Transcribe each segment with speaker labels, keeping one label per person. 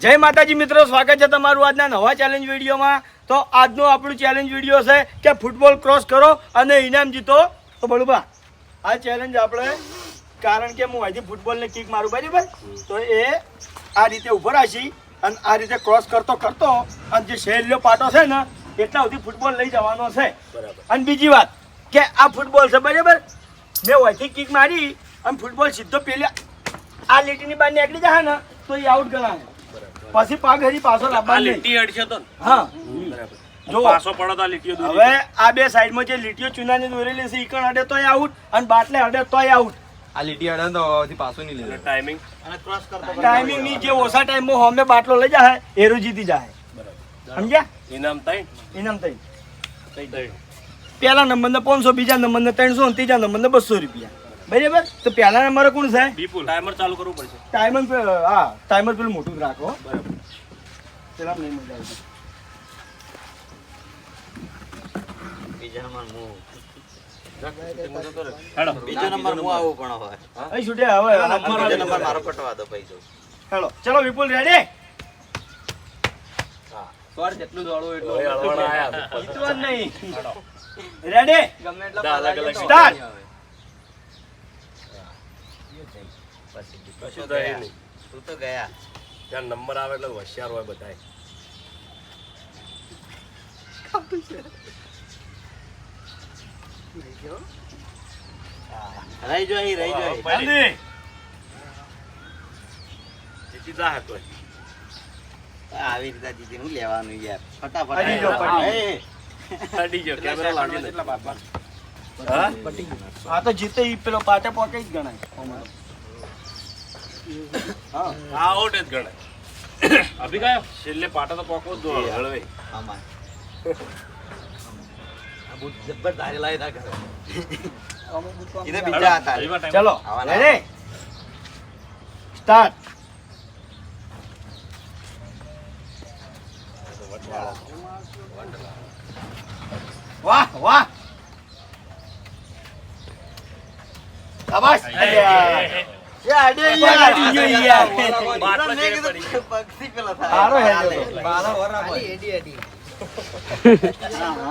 Speaker 1: જય માતાજી મિત્રો, સ્વાગત છે તમારું આજના નવા ચેલેન્જ વિડીયોમાં. તો આજનો આપણું ચેલેન્જ વિડીયો છે કે ફૂટબોલ ક્રોસ કરો અને ઇનામ જીતો. તો બળુબા, આ ચેલેન્જ આપણે કારણ કે હું અહીંથી ફૂટબોલને કિક મારું બરાબર, તો એ આ રીતે ઉભો રાખી અને આ રીતે ક્રોસ કરતો અને જે શેરલો પાટો છે ને એટલા સુધી ફૂટબોલ લઈ જવાનો છે. અને બીજી વાત કે આ ફૂટબોલ છે બરાબર, મેં અહીંથી કિક મારી અને ફૂટબોલ સીધો પેલી આ લીટીની બહાર નીકળી જાય ને તો એ આઉટ ગણાય. પછી પાક હજી પાછો લાવવાનો લીટી અડશે તો હા બરાબર. જો પાછો પડો તો લીટીઓ દોરી. હવે આ બે સાઈડમાં જે લીટીઓ ચૂનાની દોરેલી છે ઈકણ અડે તોય આઉટ અને બાટલે અડે તોય આઉટ.
Speaker 2: આ લીટી અડે તો હજી પાછો નહીં લે.
Speaker 1: ટાઈમિંગ અને ક્રોસ કરતો ટાઈમિંગ ની જે ઓછા ટાઈમમાં હોમે બાટલો લઈ જાય એરો જીતી જાય. બરાબર સમજ્યા? ઇનામ તઈ પહેલા નંબર ને 500, બીજા નંબર ને 300 અને ત્રીજા નંબર ને 200 રૂપિયા. બરાબર. તો પહેલા નંબરે કોણ છે? વિપુલ. ટાઈમર ચાલુ કરવું પડશે. ટાઈમર હા ટાઈમર પેલું મોટું જ રાખો. બરાબર. પેલા નહીં મજા આવે.
Speaker 3: બીજો નંબર હું આવું પણ હોય.
Speaker 1: અહીં છૂટે હવે
Speaker 3: બીજો નંબર મારો કટવા દો પૈસો.
Speaker 1: હેલો ચલો વિપુલ રેડી?
Speaker 2: સોર જેટલું દોડો એટલું
Speaker 1: જીતવા નહીં. રેડી?
Speaker 2: ગમે એટલા
Speaker 1: અલગ સ્ટાર્ટ.
Speaker 3: તું તો ગયા.
Speaker 4: ત્યાં નંબર આવે એટલે હોશિયાર હોય બધા.
Speaker 3: રહી જો
Speaker 1: જલ્દી
Speaker 4: જીતી જા હતો.
Speaker 3: આવી રીતે જીતી હું લેવાનું યાર.
Speaker 1: અડી જો, પડી.
Speaker 4: અડી ગયો કેમેરા લાગ્યો એટલા બાદ.
Speaker 1: આ તો જીતે ઈ પેલો પાટે પોકે જ ગણાય.
Speaker 4: હા આઉટ જ ગણાય. અભી કયો છેલ્લે પાટા તો પોકો જ હળવે.
Speaker 3: આમાં
Speaker 2: બહુ જબ્બર ધારે લાય ના કરે.
Speaker 3: એને બીજા હતા.
Speaker 1: ચલો રેડી સ્ટાર્ટ. વાહ વાહ શાબાશ.
Speaker 3: પક્ષી પેલા
Speaker 1: સારો હેડ્યો તો.
Speaker 2: બારા વરા હોય.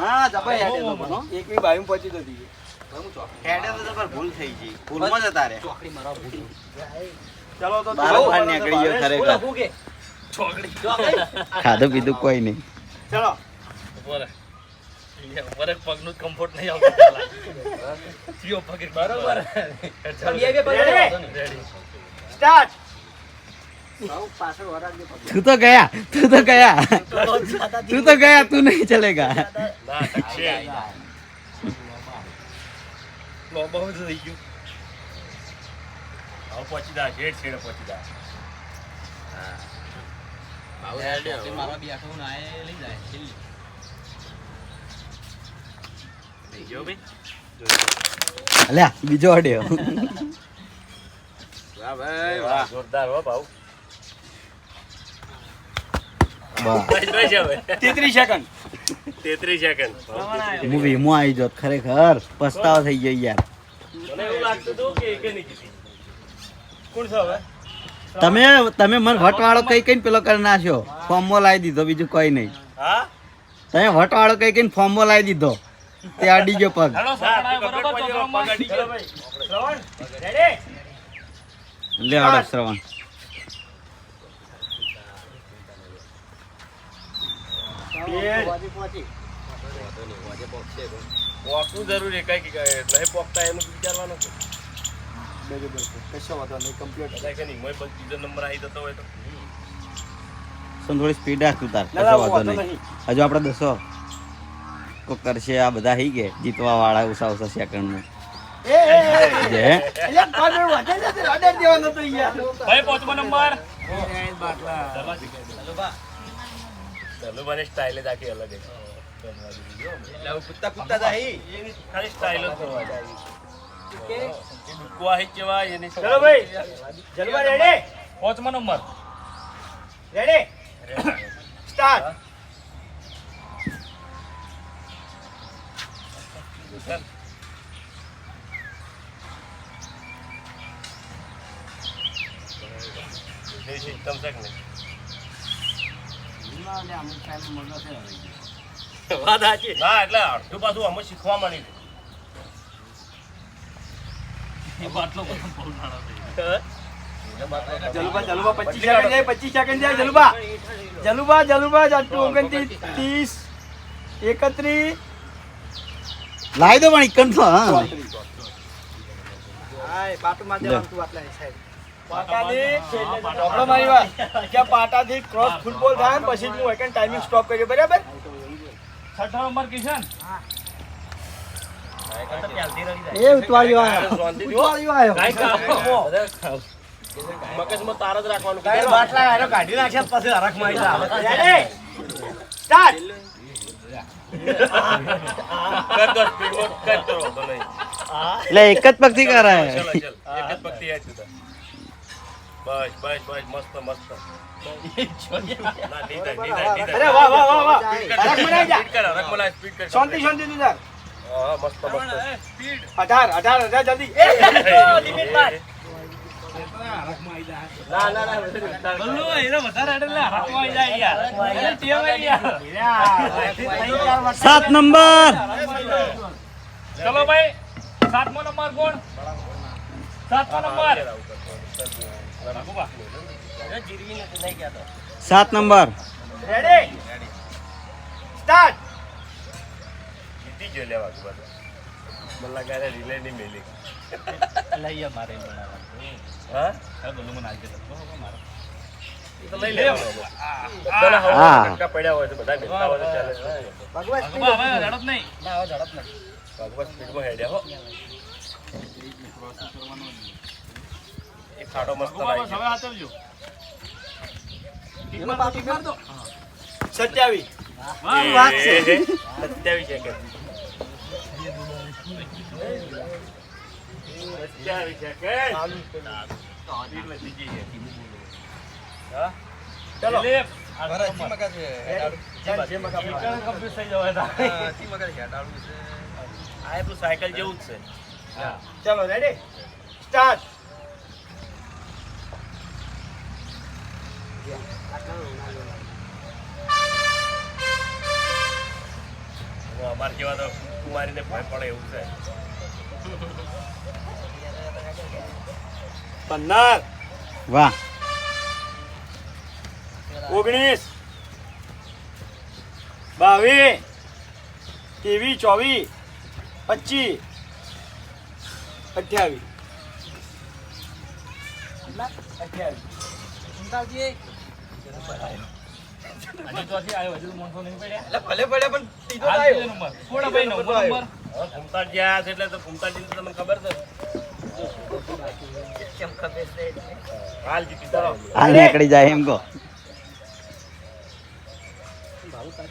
Speaker 3: હા જબર હેડે તો બનો.
Speaker 1: એકવી બાયું પહોંચી તો દીધી.
Speaker 3: હેડે તો જબર ભૂલ થઈ ગઈ. ભૂલમાં જતા રે.
Speaker 2: ચોકડી મારા ભૂલ.
Speaker 1: ચલો તો
Speaker 3: બહાર નીકળી ગયો ખરેખર.
Speaker 2: હું કે
Speaker 3: ખાધું પીધું કોઈ નહીં.
Speaker 1: ચલો
Speaker 4: વરક પગનું કમ્ફર્ટ નહીં આવતું. સીઓ પગે
Speaker 2: બરોબર.
Speaker 1: Ready start.
Speaker 3: તું તો ગયા તું નહીં ચલેગા.
Speaker 4: ના ટકશે. લો બહુ જ થઈ ગયું. આવ પહોંચી જા છેડ પહોંચી જા.
Speaker 2: મારા બેઠો ના એ લઈ જાય છેલ્લી.
Speaker 4: જો ભાઈ
Speaker 3: અલ્યા બીજો અડ્યો.
Speaker 4: વાહ ભાઈ વાહ જોરદાર હો ભાઉ.
Speaker 3: વાહ
Speaker 1: 33 સેકન્ડ.
Speaker 4: 33 સેકન્ડ.
Speaker 3: હું વીમો આવી જોત ખરેખર પસ્તાવો થઈ ગયો યાર.
Speaker 4: મને એવું લાગતું હતું કે એકે નહીં જીતી.
Speaker 1: કોણ છે હવે?
Speaker 3: તમે મને વટવાળો કઈ પેલો કરી નાખ્યો. ફોર્મમાં લાવી દીધો, બીજું કોઈ નહીં.
Speaker 4: હા
Speaker 3: તમે વટવાળો કઈ ફોર્મમાં લાવી દીધો. તે અડી ગયો પગ.
Speaker 4: હેલો બરોબર તો પગ અડી ગયો ભાઈ.
Speaker 1: શ્રવણ રેડી
Speaker 3: લે આડો શ્રવણ.
Speaker 4: પોકવું જરૂરી કઈ નહીં પોકતા એનું વિચારવાનું છે.
Speaker 1: બરાબર કશો વાંધો નહીં કમ્પ્લીટ.
Speaker 4: કદાચ કે નહીં મોય બીજો નંબર આવી જતો હોય તો
Speaker 3: થોડી સ્પીડ રાખ તું તાર.
Speaker 1: ના,
Speaker 3: કશો વાંધો
Speaker 1: વાંધો
Speaker 3: નહીં. હજુ આપણે દસો કોક કરશે. આ બધા થઈ ગયા જીતવા વાળા ઓછા સેકન્ડમાં. જે
Speaker 1: એટલે પાછળ વધે છે તે રડે દેવાનો તો યાર.
Speaker 4: ભાઈ પાંચમો નંબર ચલો બને સ્ટાઇલ જ આખી અલગ છે.
Speaker 2: એટલે કુત્તા કુત્તા જાય.
Speaker 4: એની ખાલી સ્ટાઇલ જ કરવા જાય. કુવા હી કેવા એની
Speaker 1: ચલો ભાઈ જલવા રેડી
Speaker 4: પાંચમો નંબર
Speaker 1: રેડી સ્ટાર્ટ.
Speaker 4: સિસ્ટમ છે કે નહીં
Speaker 1: વાત સાચી.
Speaker 4: ના એટલે અડધું પાછું અમે શીખવા મળી
Speaker 1: જલુબા 25 સેકન્ડ જાય 25 સેકન્ડ જાય જલુબા 29 30 31
Speaker 3: લાવી દો પણ ઇકન તો હા
Speaker 1: પાટાથી ક્રોસ ફૂટબોલ થાય ને પછી હું એક ટાઈમિંગ સ્ટોપ કર્યો બરાબર.
Speaker 4: 6 નંબર કિશન
Speaker 1: એ ઉતવાળ્યો આવ્યો.
Speaker 4: મગજમાં તાર જ રાખવાનું
Speaker 1: કાઢી નાખ્યા પછી હરખ મારી સ્ટાર્ટ.
Speaker 4: કર દો સ્પીડ કર કરો તો નહીં
Speaker 3: એટલે એક જ પગથી કરાય
Speaker 4: ચલો ચલ એક જ પક્તિ આય તું બસ બસ બસ મસ્ત મસ્ત ના દીધા
Speaker 1: અરે વાહ વાહ વાહ વાહ હરખ મનાઈ જા.
Speaker 4: સ્પીડ કર રક મલા સ્પીડ કર
Speaker 1: શાંતિ શાંતિ તું જા.
Speaker 4: હા મસ્ત મસ્ત
Speaker 1: 18 જલ્દી.
Speaker 4: બલ્લુ એને વધારે એટલે રાખવા જાય યાર એને ટેવ હે યાર
Speaker 3: 7 નંબર
Speaker 4: ચલો ભાઈ 7મો નંબર કોણ 7મો નંબર
Speaker 3: 7 નંબર
Speaker 1: રેડી સ્ટાર્ટ.
Speaker 4: જીતી જો લેવા કે બધા મલ્લા ગારે રિલે ની મેલી
Speaker 2: લઈએ મારે
Speaker 4: હા
Speaker 2: બોલું મને આજે મારે
Speaker 4: એ તો લઈ લેવાનો બધાના
Speaker 3: હા.
Speaker 4: હવા કટકા પડ્યા હોય તો બધા બેઠા હોય તો ચાલે
Speaker 1: ભગવાન
Speaker 2: હવે ઝડપ નહીં
Speaker 4: ભગવાન સ્પીડમાં હેડ્યા હો એક ખાડો મસ્ત લાગી
Speaker 2: હવે હાથવજો
Speaker 1: 27
Speaker 4: વાત છે 27 સેકન્ડ 27 સેકન્ડ
Speaker 1: ચલો
Speaker 2: દિલીપ
Speaker 4: કમ્પ્લીટ થઈ જવાય આ એટલું સાયકલ જેવું જ છે
Speaker 1: ચલો રેડી સ્ટાર્ટ.
Speaker 4: અમારે જેવા તો કુમારીને ભય પડે એવું છે
Speaker 1: 15
Speaker 3: વાહ
Speaker 1: 19 22 23 24 25 28
Speaker 2: હજુ તો આવ્યો હજુ મોનસો નહીં પડ્યા
Speaker 1: ભલે ભલે પણ સીધો
Speaker 2: હાલ
Speaker 1: આવ્યો.
Speaker 2: બીજો નંબર કોણ ભાઈ નંબર
Speaker 4: હવે ફૂમતાડ જ્યાં છે એટલે તો ફૂમતાડની તો તમને ખબર છે હાલ જીતી ચાલો
Speaker 3: આ નીકળી જાય એમ કહો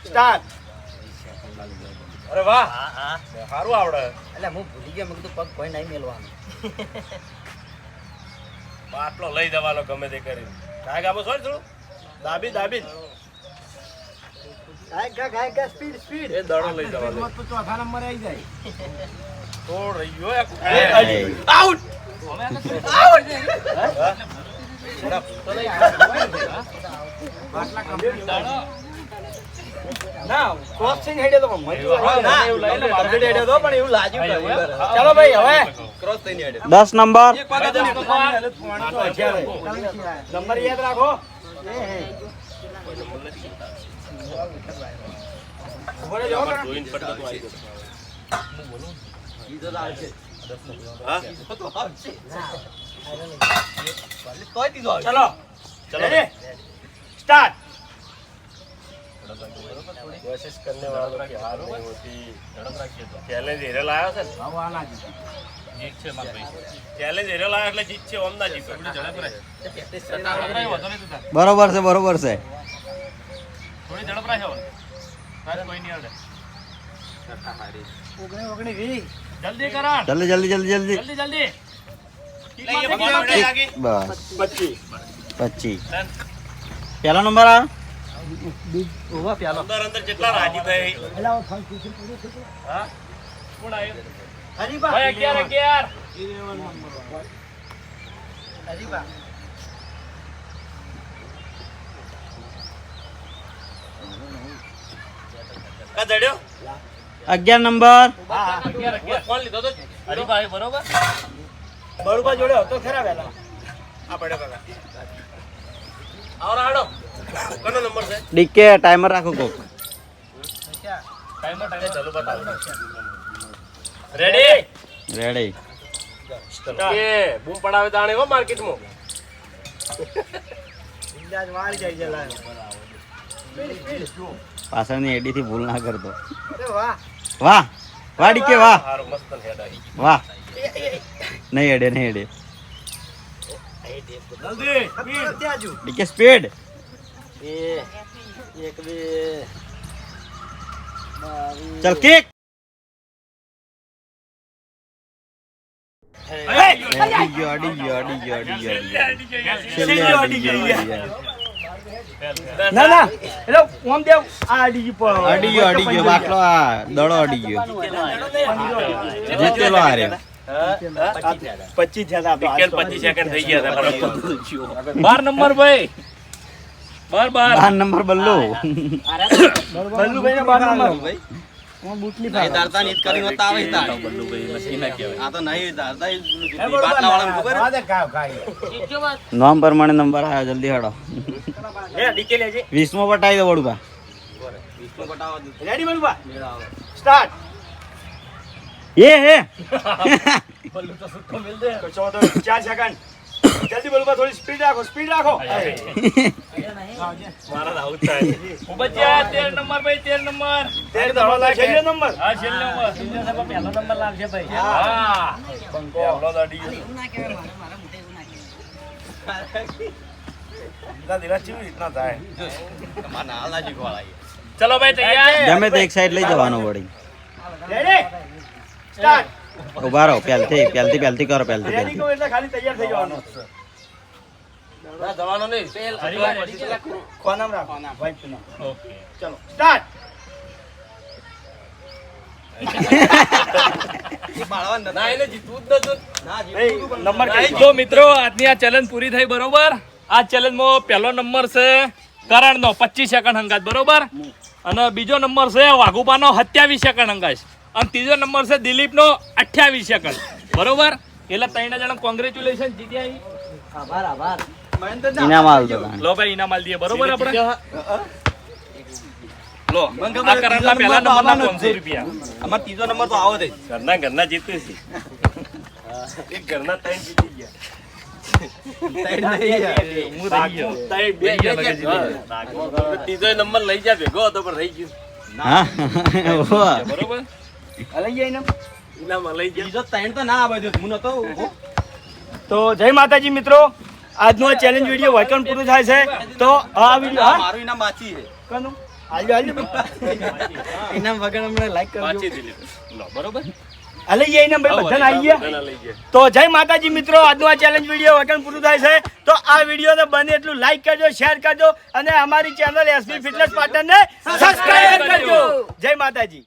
Speaker 1: સ્ટાર્ટ.
Speaker 4: અરે વાહ સારું આવડે બાટલો લઈ જવાનો ગમે તે કરીને કાંઈ ગામો છો ને થોડું દાબી દાબી
Speaker 1: ગાય સ્પીડ સ્પીડ.
Speaker 4: એ દડો લઈ જવાનો
Speaker 1: તો ચોથા નંબર આવી જાય.
Speaker 4: થોડ રહ્યો એક
Speaker 1: આઉટ. ના ક્રોસ થઈને હેડ્યો તો પણ મજુ
Speaker 4: ના,
Speaker 1: એવું
Speaker 4: એવું
Speaker 1: લઈને
Speaker 4: complete હેડ્યો
Speaker 1: તો પણ એવું લાગ્યું કે ચાલો ભાઈ હવે
Speaker 4: ક્રોસ થઈને હેડે
Speaker 3: 10 નંબર
Speaker 1: નંબર યાદ રાખો. ઉભો રહેજો હો કાકા.
Speaker 4: જોઈન પડ તો આવી ગયો
Speaker 1: ચલો રેડી સ્ટાર્ટ.
Speaker 4: कोशिश करने वालों की हार नहीं होती चैलेंज हीरे लाया છે
Speaker 2: જીત છે મારા ભાઈ
Speaker 4: ચેલેન્જ હીરે લાયા એટલે જીત છે ઓમ ના જીતો
Speaker 2: ઝડપ રહે કઈ વાંધો નહીં તું તાર.
Speaker 3: બરોબર છે
Speaker 2: થોડી ઝડપ રાખે હવે તારે કોઈ નહીં આવડે જલ્દી કરણ
Speaker 3: જલ્દી જલ્દી જલ્દી જલ્દી
Speaker 2: જલ્દી જલ્દી
Speaker 3: બસ
Speaker 1: 25
Speaker 3: 25 પહેલો નંબર આ
Speaker 4: અંદર અંદર જેટલા રાજી થાય
Speaker 2: હા કોણ આવ્યું ભાઈ 11 11
Speaker 4: કા જડ્યો
Speaker 3: 11 નંબર.
Speaker 2: કોણ લીધો તો હરીભાઈ બરોબર
Speaker 1: બળુબા જોડે હતો ખરા વેલા.
Speaker 4: આ પડ્યો કાકા આવરા હાડો કનો નંબર છે
Speaker 3: ડીકે ટાઈમર રાખો કોક.
Speaker 2: ટાઈમર
Speaker 4: એ ચાલુ બતાવો રેડી
Speaker 3: રેડી.
Speaker 4: કે બૂમ પડાવે દાણે હો માર્કેટમાં
Speaker 1: ઇંદાજ વાળ જાય છે લાય.
Speaker 3: પાછળની એડી થી ભૂલ ના કરતો.
Speaker 1: અરે વાહ.
Speaker 3: વાહ વાહ ડીકે વાહ
Speaker 4: હારું મસ્ત હેડ આવી
Speaker 3: વાહ. નહીં એડે નહીં એડે.
Speaker 4: જલ્દી
Speaker 1: ત્યાં જુ.
Speaker 3: ડીકે સ્પીડ. ચલ કિક. અડી ગયો અડી ગયો અડી ગયો અડી ગયો છેલ્લે અડી ગયો અડી ગયો.
Speaker 1: ના ના એટલે ઓમ દેવ આ અડી પર
Speaker 3: અડી ગયો બાટલો આ દડો અડી ગયો. જીતેલો આ રહ્યો.
Speaker 1: 25 થયા હતા.
Speaker 4: વિકેટ 25 સેકન્ડ થઈ ગયા હતા બરાબર
Speaker 2: 12 નંબર ભાઈ 12
Speaker 3: 12 નંબર બલ્લુ.
Speaker 1: બલ્લુભાઈ ને 12 નંબર. હું બુટલી
Speaker 3: નહીં તારતા નીત કરી હોત આવે તાર. આ તો નહીં તારતા બાટલા વાળાને ખબર નામ પ્રમાણે નંબર આવ્યો જલ્દી હડો.
Speaker 1: એ ડીકે લેજે.
Speaker 3: 20મો બટાઈ દો વડુબા.
Speaker 1: Ready બળુબા start.
Speaker 3: એ હે
Speaker 1: 4 સેકન્ડ. જલ્દી બળુબા થોડી સ્પીડ રાખો સ્પીડ રાખો.
Speaker 4: મારા આઉટ થાય
Speaker 2: બચ્યા 13 નંબર ભાઈ 13 નંબર
Speaker 1: તેર દડો લાગે. છેલ્લો નંબર.
Speaker 2: હા છેલ્લો નંબર પહેલો નંબર લાગશે ભાઈ
Speaker 1: હા.
Speaker 2: હા
Speaker 4: આવલો દાડી ના દિલા ચીવી રીતના થાય
Speaker 2: ચલો ભાઈ તૈયાર
Speaker 3: ગમે તે એક સાઈડ લઈ જવાનો વળી.
Speaker 1: Ready start.
Speaker 3: ઉભા રહો પહેલથી કરો પહેલથી
Speaker 1: રેડી કહો એટલે ખાલી તૈયાર થઈ જવાનું.
Speaker 4: જવાનો નહીં
Speaker 1: ખોનામ રાખો વાઈટ નો.
Speaker 2: ઓકે
Speaker 1: ચલો સ્ટાર્ટ.
Speaker 4: ના એને જીતવું જ નતું
Speaker 1: નંબર કઈ
Speaker 2: તો મિત્રો આજની આ ચેલેન્જ પૂરી થઈ બરોબર. આ ચેલેન્જમાં પહેલો નંબર છે કરણનો 25 સેકન્ડ હંગાત બરોબર અને બીજો નંબર છે વાઘુપાનો 27 સેકન્ડ હંગાત અને ત્રીજો નંબર છે દિલીપનો 28 સેકન્ડ બરોબર. એટલે ત્રણ જણા કોંગ્રેચ્યુલેશન જીત્યા.
Speaker 3: ઇનામ આલતો તાણ.
Speaker 2: લો ભાઈ ઇનામ આલ દઈએ બરોબર આપણે લો આ કરણના પહેલા નંબરના 500 રૂપિયા.
Speaker 3: અમાર ત્રીજો નંબર તો આવો દે.
Speaker 4: ઘરના જીતે છે એક ઘરના ત્રણ જીતી ગયા ત્રીજો નંબર લઈ જા ભેગો હતો પણ રહી ગયું
Speaker 3: હા ઓહો.
Speaker 2: બરોબર
Speaker 1: લઈ જાય ને.
Speaker 4: ઇનામ લઈ ગયા
Speaker 3: ત્રીજો ત્રણ તો ના આવે હું નતો
Speaker 1: તો જય માતાજી મિત્રો, આજનો આ ચેલેન્જ વિડીયો વાયકન પૂરું થાય છે. તો આ વિડીયો
Speaker 3: મારું ઇનામ બાકી છે.
Speaker 1: કનું આજો
Speaker 3: ઇનામ વગર અમને લાઈક
Speaker 4: વાંચી દીધી
Speaker 2: લો બરોબર
Speaker 1: લઈ જાય ને ભાઈ બધાને આવી ગયા.
Speaker 4: બધાના લઈ ગયા
Speaker 1: તો જય માતાજી મિત્રો, આજનો આ ચેલેન્જ વિડીયો વાયકન પૂરું થાય છે. તો આ વિડીયોને બને એટલું લાઈક કરજો, શેર કરજો અને અમારી ચેનલ એસબી ફિટનેસ પાર્ટનરને સબસ્ક્રાઇબ કરજો. જય માતાજી.